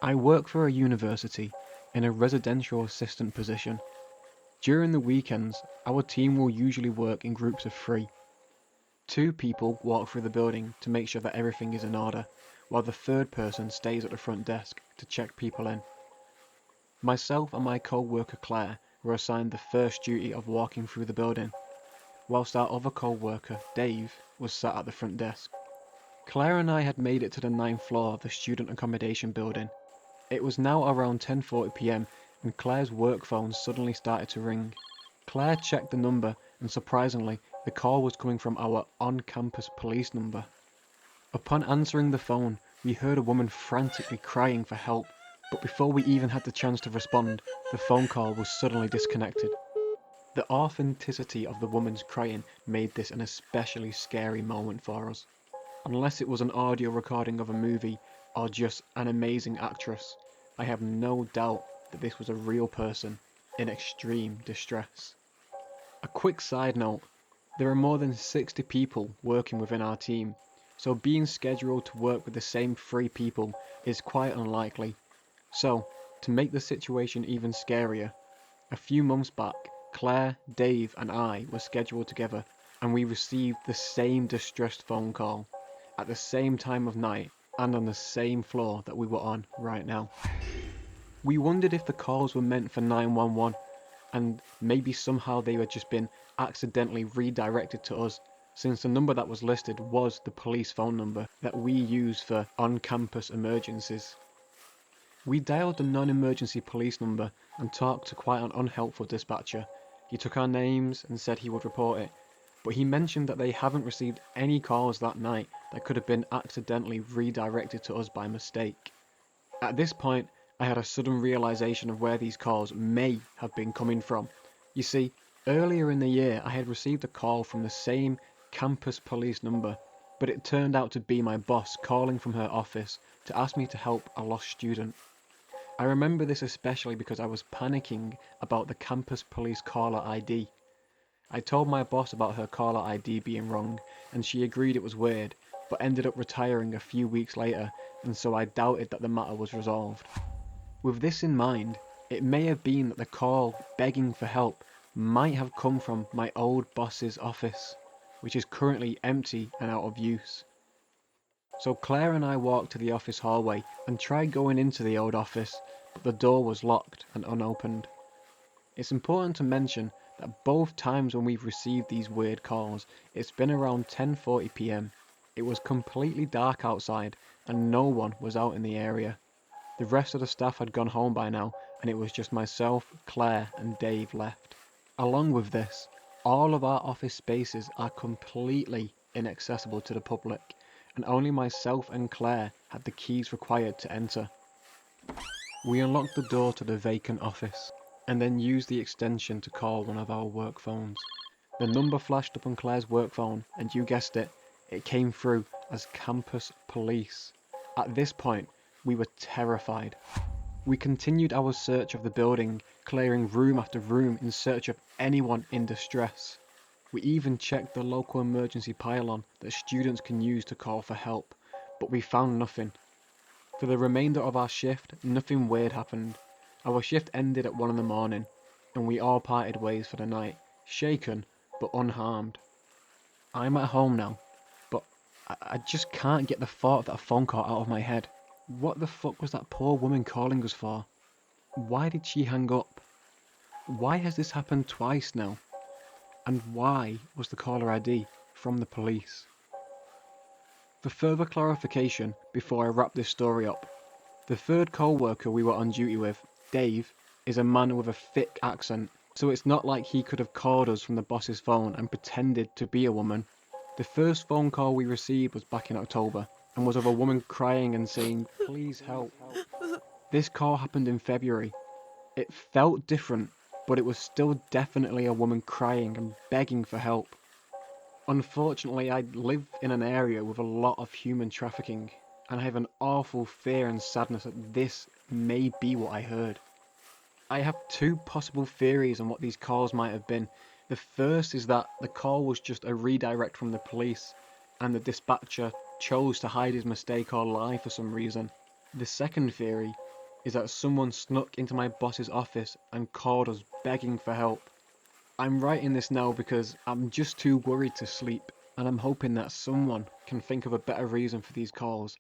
I work for a university in a residential assistant position. During the weekends, our team will usually work in groups of 3. 2 people walk through the building to make sure that everything is in order, while the third person stays at the front desk to check people in. Myself and my co-worker Claire were assigned the first duty of walking through the building, whilst our other co-worker, Dave, was sat at the front desk. Claire and I had made it to the 9th floor of the student accommodation building. It was now around 10:40 p.m. and Claire's work phone suddenly started to ring. Claire checked the number and surprisingly, the call was coming from our on-campus police number. Upon answering the phone, we heard a woman frantically crying for help, but before we even had the chance to respond, the phone call was suddenly disconnected. The authenticity of the woman's crying made this an especially scary moment for us. Unless it was an audio recording of a movie or just an amazing actress, I have no doubt that this was a real person in extreme distress. A quick side note, there are more than 60 people working within our team, so being scheduled to work with the same 3 people is quite unlikely. So, to make the situation even scarier, a few months back, Claire, Dave and I were scheduled together and we received the same distressed phone call, at the same time of night and on the same floor that we were on right now. We wondered if the calls were meant for 911 and maybe somehow they had just been accidentally redirected to us, since the number that was listed was the police phone number that we use for on-campus emergencies. We dialed the non-emergency police number and talked to quite an unhelpful dispatcher. He took our names and said he would report it, but he mentioned that they haven't received any calls that night that could have been accidentally redirected to us by mistake. At this point, I had a sudden realization of where these calls may have been coming from. You see, earlier in the year I had received a call from the same campus police number, but it turned out to be my boss calling from her office to ask me to help a lost student. I remember this especially because I was panicking about the campus police caller ID. I told my boss about her caller ID being wrong, and she agreed it was weird, but ended up retiring a few weeks later, and so I doubted that the matter was resolved. With this in mind, it may have been that the call begging for help might have come from my old boss's office, which is currently empty and out of use. So Claire and I walked to the office hallway and tried going into the old office, but the door was locked and unopened. It's important to mention that both times when we've received these weird calls, it's been around 10:40 p.m. It was completely dark outside and no one was out in the area. The rest of the staff had gone home by now and it was just myself, Claire and Dave left. Along with this, all of our office spaces are completely inaccessible to the public and only myself and Claire had the keys required to enter. We unlocked the door to the vacant office and then used the extension to call one of our work phones. The number flashed up on Claire's work phone and you guessed it, it came through as campus police. At this point, we were terrified. We continued our search of the building, clearing room after room in search of anyone in distress. We even checked the local emergency pylon that students can use to call for help, but we found nothing. For the remainder of our shift, nothing weird happened. Our shift ended at 1 in the morning, and we all parted ways for the night, shaken but unharmed. I'm at home now, but I just can't get the thought of that phone call out of my head. What the fuck was that poor woman calling us for? Why did she hang up? Why has this happened twice now? And why was the caller ID from the police? For further clarification, before I wrap this story up, the third co-worker we were on duty with, Dave, is a man with a thick accent, so it's not like he could have called us from the boss's phone and pretended to be a woman. The first phone call we received was back in October, and was of a woman crying and saying, "Please help." This call happened in February. It felt different, but it was still definitely a woman crying and begging for help. Unfortunately, I live in an area with a lot of human trafficking, and I have an awful fear and sadness that this may be what I heard. I have 2 possible theories on what these calls might have been. The first is that the call was just a redirect from the police, and the dispatcher chose to hide his mistake or lie for some reason. The second theory is that someone snuck into my boss's office and called us begging for help. I'm writing this now because I'm just too worried to sleep, and I'm hoping that someone can think of a better reason for these calls.